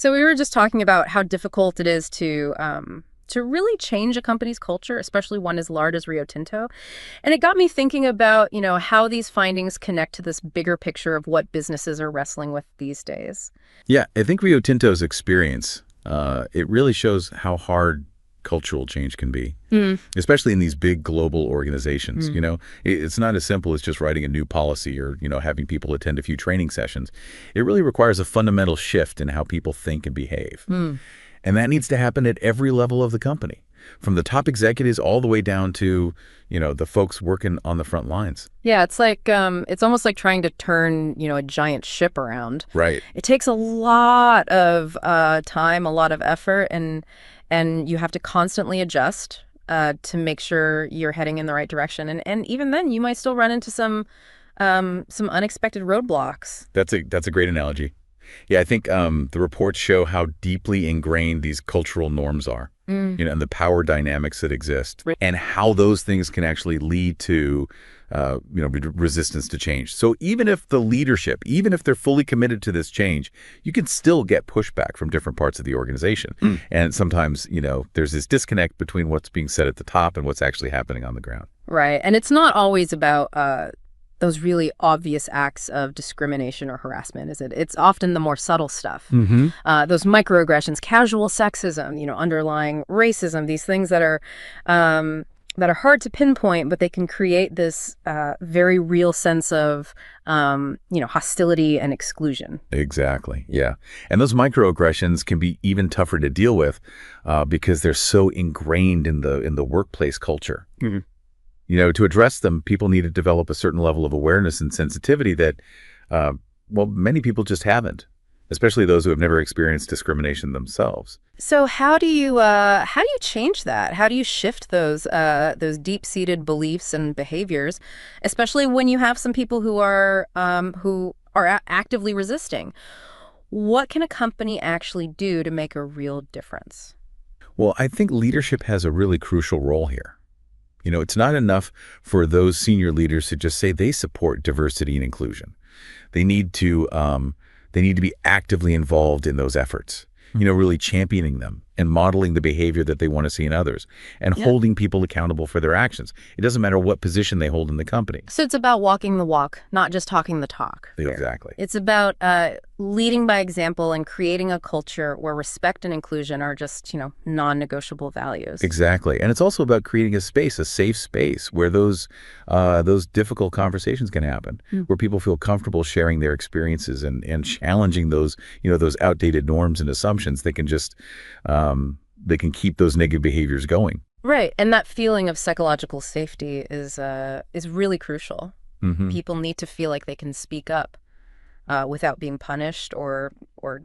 So we were just talking about how difficult it is to really change a company's culture, especially one as large as Rio Tinto. And it got me thinking about, how these findings connect to this bigger picture of what businesses are wrestling with these days. Yeah, I think Rio Tinto's experience, it really shows how hard cultural change can be, Mm. especially in these big global organizations. Mm. It's not as simple as just writing a new policy or, having people attend a few training sessions. It really requires a fundamental shift in how people think and behave. Mm. And that needs to happen at every level of the company, from the top executives all the way down to, the folks working on the front lines. Yeah, it's almost like trying to turn, a giant ship around. Right. It takes a lot of time, a lot of effort, and you have to constantly adjust to make sure you're heading in the right direction. And even then, you might still run into some unexpected roadblocks. That's a great analogy. Yeah, I think the reports show how deeply ingrained these cultural norms are, and the power dynamics that exist, Right. and how those things can actually lead to, resistance to change. So even if the leadership, even if they're fully committed to this change, you can still get pushback from different parts of the organization. And sometimes, there's this disconnect between what's being said at the top and what's actually happening on the ground. Right. And it's not always about those really obvious acts of discrimination or harassment, is it? It's often the more subtle stuff. Mm-hmm. Those microaggressions, casual sexism, underlying racism, these things that are hard to pinpoint, but they can create this very real sense of, hostility and exclusion. Exactly. Yeah. And those microaggressions can be even tougher to deal with because they're so ingrained in the workplace culture. Mm-hmm. To address them, people need to develop a certain level of awareness and sensitivity that, many people just haven't, especially those who have never experienced discrimination themselves. So how do you change that? How do you shift those deep-seated beliefs and behaviors, especially when you have some people who are actively resisting? What can a company actually do to make a real difference? Well, I think leadership has a really crucial role here. It's not enough for those senior leaders to just say they support diversity and inclusion. They need to be actively involved in those efforts, really championing them and modeling the behavior that they want to see in others and holding people accountable for their actions. It doesn't matter what position they hold in the company. So it's about walking the walk, not just talking the talk. Exactly. It's about leading by example and creating a culture where respect and inclusion are just, non-negotiable values. Exactly. And it's also about creating a safe space where those difficult conversations can happen, where people feel comfortable sharing their experiences and challenging those outdated norms and assumptions. They can just they can keep those negative behaviors going. Right. And that feeling of psychological safety is really crucial. Mm-hmm. People need to feel like they can speak up without being punished or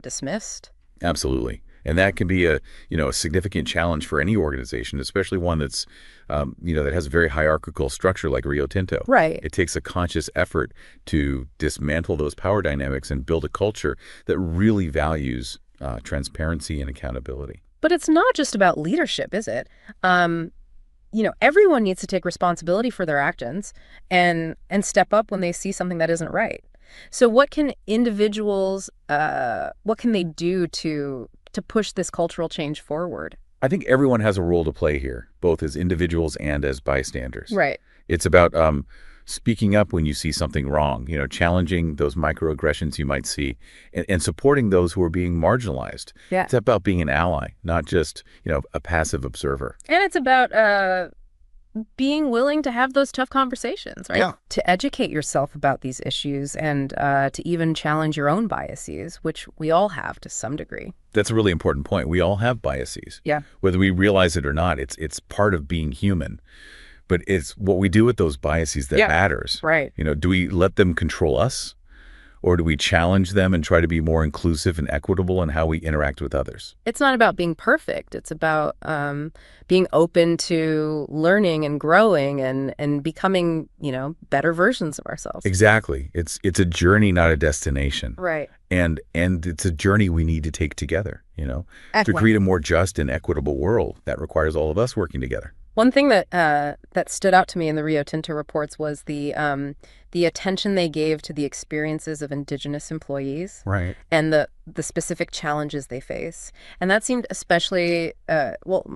dismissed. Absolutely. And that can be a significant challenge for any organization, especially one that's, that has a very hierarchical structure like Rio Tinto. Right. It takes a conscious effort to dismantle those power dynamics and build a culture that really values transparency and accountability. But it's not just about leadership, is it? Everyone needs to take responsibility for their actions and step up when they see something that isn't right. So what can individuals, what can they do to push this cultural change forward? I think everyone has a role to play here, both as individuals and as bystanders. Right. It's about speaking up when you see something wrong, challenging those microaggressions you might see and supporting those who are being marginalized. Yeah. It's about being an ally, not just, a passive observer. And it's about being willing to have those tough conversations, right? Yeah. To educate yourself about these issues and to even challenge your own biases, which we all have to some degree. That's a really important point. We all have biases. Yeah. Whether we realize it or not, it's part of being human. But it's what we do with those biases that matters. Right. Do we let them control us? Or do we challenge them and try to be more inclusive and equitable in how we interact with others? It's not about being perfect. It's about being open to learning and growing and becoming, better versions of ourselves. Exactly. It's a journey, not a destination. Right. And it's a journey we need to take together, to Excellent. create a more just and equitable world that requires all of us working together. One thing that that stood out to me in the Rio Tinto reports was the attention they gave to the experiences of indigenous employees Right. and the specific challenges they face. And that seemed especially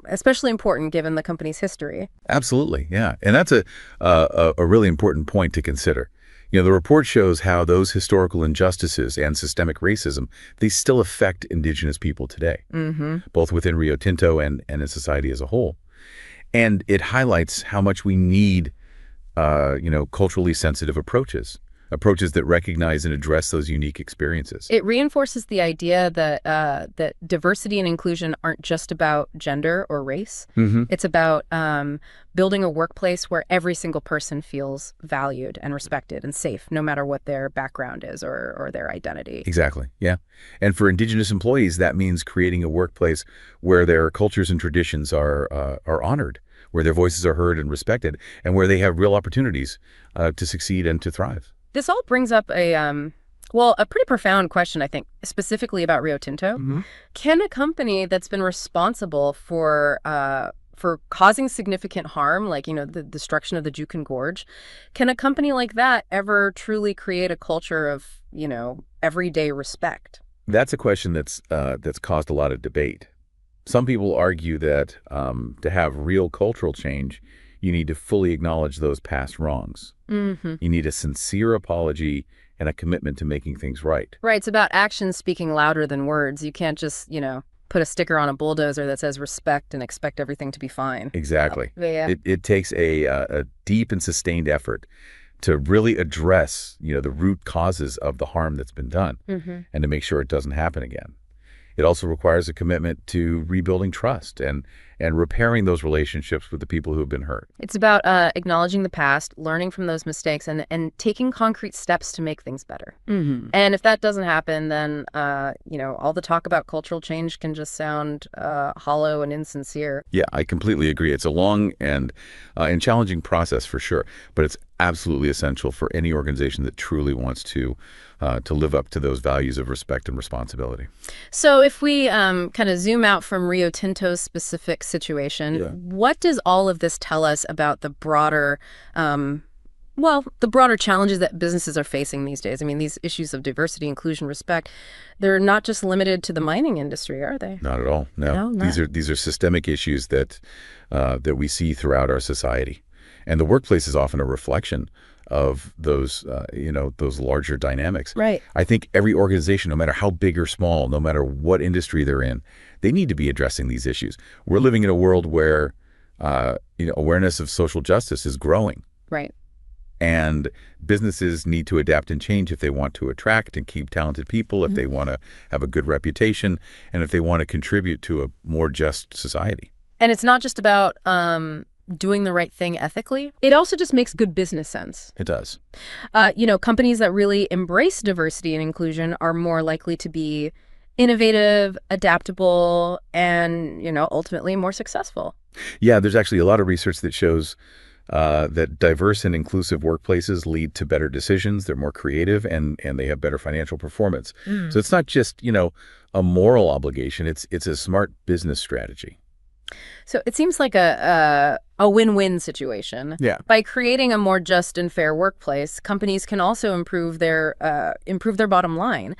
especially important given the company's history. Absolutely, yeah. And that's a really important point to consider. The report shows how those historical injustices and systemic racism, they still affect indigenous people today, Hmm. both within Rio Tinto and in society as a whole. And it highlights how much we need, culturally sensitive approaches that recognize and address those unique experiences. It reinforces the idea that that diversity and inclusion aren't just about gender or race. Hmm. It's about building a workplace where every single person feels valued and respected and safe, no matter what their background is or their identity. Exactly, yeah. And for Indigenous employees, that means creating a workplace where their cultures and traditions are honored, where their voices are heard and respected, and where they have real opportunities to succeed and to thrive. This all brings up a pretty profound question, I think, specifically about Rio Tinto. Hmm. Can a company that's been responsible for causing significant harm, like, the destruction of the Jukin Gorge, can a company like that ever truly create a culture of, everyday respect? That's a question that's caused a lot of debate. Some people argue that to have real cultural change, you need to fully acknowledge those past wrongs. Hmm. You need a sincere apology and a commitment to making things right. Right. It's about actions speaking louder than words. You can't just, put a sticker on a bulldozer that says respect and expect everything to be fine. Exactly. Yeah. It takes a deep and sustained effort to really address, the root causes of the harm that's been done Hmm. and to make sure it doesn't happen again. It also requires a commitment to rebuilding trust and repairing those relationships with the people who have been hurt. It's about acknowledging the past, learning from those mistakes, and taking concrete steps to make things better. Hmm. And if that doesn't happen, then, all the talk about cultural change can just sound hollow and insincere. Yeah, I completely agree. It's a long and challenging process for sure, but it's absolutely essential for any organization that truly wants to live up to those values of respect and responsibility. So if we kind of zoom out from Rio Tinto's specific situation, Yeah. what does all of this tell us about um, the broader challenges that businesses are facing these days? I mean, these issues of diversity, inclusion, respect, they're not just limited to the mining industry, are they? Not at all. No, No, not. these are systemic issues that we see throughout our society, and the workplace is often a reflection of those larger dynamics. Right. I think every organization, no matter how big or small, no matter what industry they're in, they need to be addressing these issues. We're living in a world where awareness of social justice is growing, Right. and businesses need to adapt and change if they want to attract and keep talented people, if they want to have a good reputation, and if they want to contribute to a more just society. And it's not just about doing the right thing ethically. It also just makes good business sense. It does. Companies that really embrace diversity and inclusion are more likely to be innovative, adaptable, and, ultimately more successful. Yeah, there's actually a lot of research that shows that diverse and inclusive workplaces lead to better decisions. They're more creative and they have better financial performance. So it's not just, a moral obligation. It's a smart business strategy. So it seems like a win-win situation. Yeah. By creating a more just and fair workplace, companies can also improve their bottom line.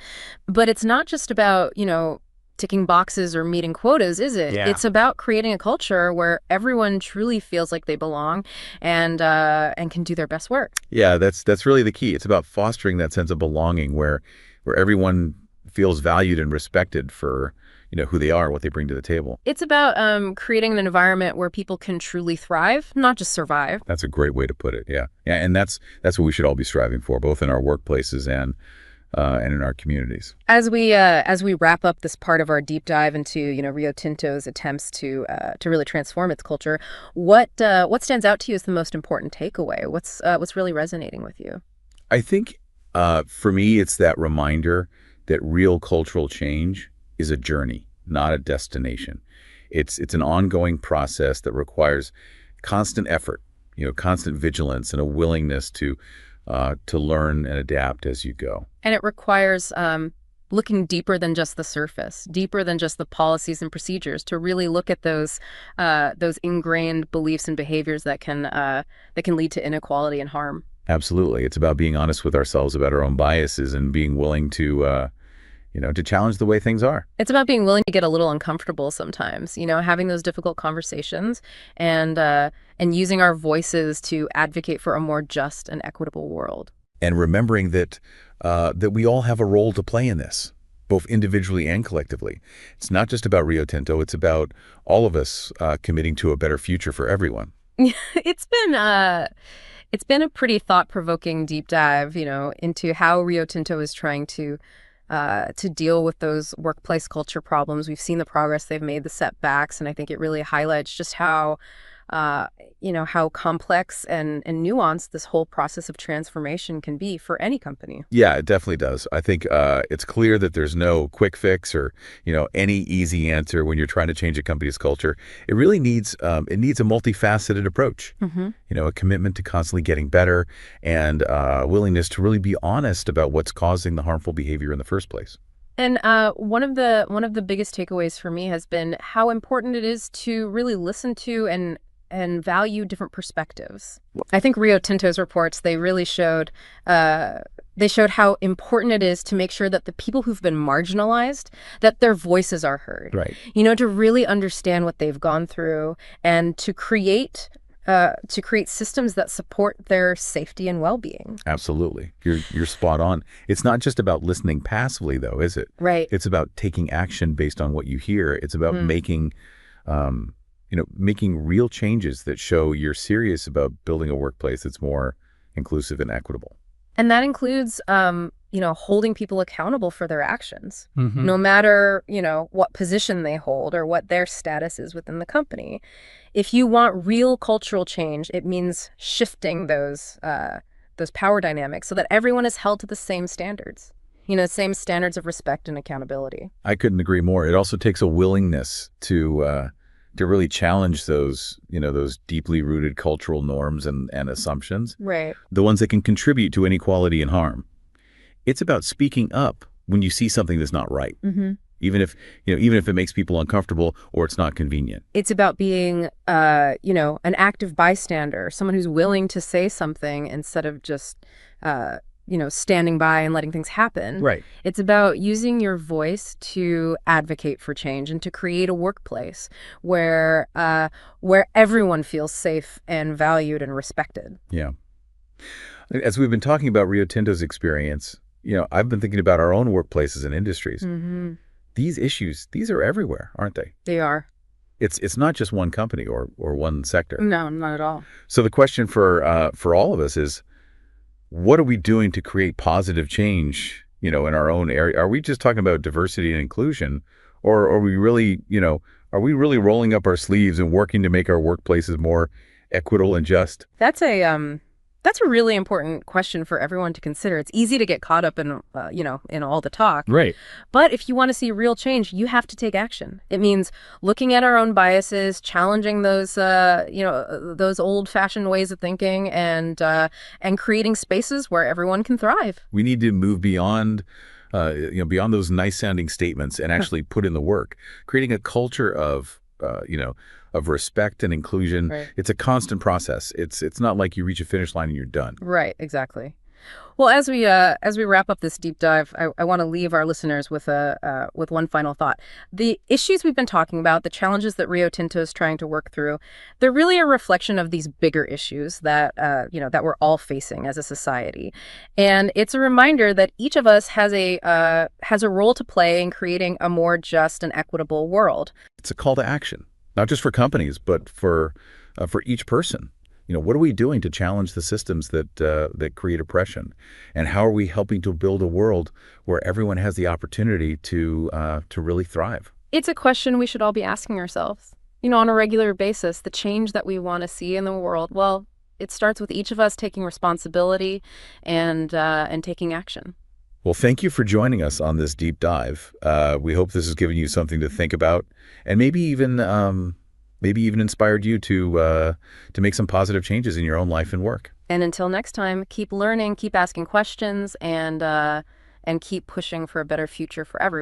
But it's not just about, ticking boxes or meeting quotas, is it? Yeah. It's about creating a culture where everyone truly feels like they belong and can do their best work. Yeah, that's really the key. It's about fostering that sense of belonging where everyone feels valued and respected for, who they are, what they bring to the table. It's about creating an environment where people can truly thrive, not just survive. That's a great way to put it. Yeah. Yeah, and that's what we should all be striving for, both in our workplaces and in our communities. As we wrap up this part of our deep dive into Rio Tinto's attempts to really transform its culture, what stands out to you as the most important takeaway? What's really resonating with you? I think for me, it's that reminder that real cultural change is a journey, not a destination. It's an ongoing process that requires constant effort, constant vigilance, and a willingness to learn and adapt as you go. And it requires looking deeper than just the surface, deeper than just the policies and procedures, to really look at those ingrained beliefs and behaviors that can lead to inequality and harm. Absolutely. It's about being honest with ourselves about our own biases and being willing to challenge the way things are. It's about being willing to get a little uncomfortable sometimes, having those difficult conversations and using our voices to advocate for a more just and equitable world. And remembering that we all have a role to play in this, both individually and collectively. It's not just about Rio Tinto. It's about all of us committing to a better future for everyone. It's been a pretty thought-provoking deep dive, into how Rio Tinto is trying to deal with those workplace culture problems. We've seen the progress they've made, the setbacks, and I think it really highlights just how complex and nuanced this whole process of transformation can be for any company. Yeah, it definitely does. I think it's clear that there's no quick fix or, any easy answer when you're trying to change a company's culture. It really needs a multifaceted approach. A commitment to constantly getting better and willingness to really be honest about what's causing the harmful behavior in the first place. And one of the biggest takeaways for me has been how important it is to really listen to and value different perspectives. I think Rio Tinto's reports, they really showed how important it is to make sure that the people who've been marginalized, that their voices are heard. Right. To really understand what they've gone through and to create systems that support their safety and well-being. Absolutely. You're spot on. It's not just about listening passively, though, is it? Right. It's about taking action based on what you hear. It's about making real changes that show you're serious about building a workplace that's more inclusive and equitable. And that includes, holding people accountable for their actions, no matter, what position they hold or what their status is within the company. If you want real cultural change, it means shifting those power dynamics so that everyone is held to the same standards, same standards of respect and accountability. I couldn't agree more. It also takes a willingness to really challenge those deeply rooted cultural norms and assumptions, Right. the ones that can contribute to inequality and harm. It's about speaking up when you see something that's not right, even if it makes people uncomfortable or it's not convenient. It's about being, an active bystander, someone who's willing to say something instead of just, standing by and letting things happen. Right. It's about using your voice to advocate for change and to create a workplace where everyone feels safe and valued and respected. Yeah. As we've been talking about Rio Tinto's experience, I've been thinking about our own workplaces and industries. These issues, these are everywhere, aren't they? They are. It's not just one company or one sector. No, not at all. So the question for all of us is, what are we doing to create positive change, in our own area? Are we just talking about diversity and inclusion, or are we really rolling up our sleeves and working to make our workplaces more equitable and just? That's a really important question for everyone to consider. It's easy to get caught up in all the talk. Right. But if you want to see real change, you have to take action. It means looking at our own biases, challenging those old-fashioned ways of thinking, and creating spaces where everyone can thrive. We need to move beyond those nice-sounding statements and actually put in the work, creating a culture of respect and inclusion. Right. It's a constant process. It's not like you reach a finish line and you're done. Right, exactly. Well, as we wrap up this deep dive, I want to leave our listeners with one final thought. The issues we've been talking about, the challenges that Rio Tinto is trying to work through, they're really a reflection of these bigger issues that we're all facing as a society. And it's a reminder that each of us has a role to play in creating a more just and equitable world. It's a call to action, not just for companies, but for each person. What are we doing to challenge the systems that create oppression? And how are we helping to build a world where everyone has the opportunity to really thrive? It's a question we should all be asking ourselves, on a regular basis. The change that we want to see in the world, well, it starts with each of us taking responsibility and taking action. Well, thank you for joining us on this deep dive. We hope this has given you something to think about, and maybe even inspired you to make some positive changes in your own life and work. And until next time, keep learning, keep asking questions, and and keep pushing for a better future for everyone.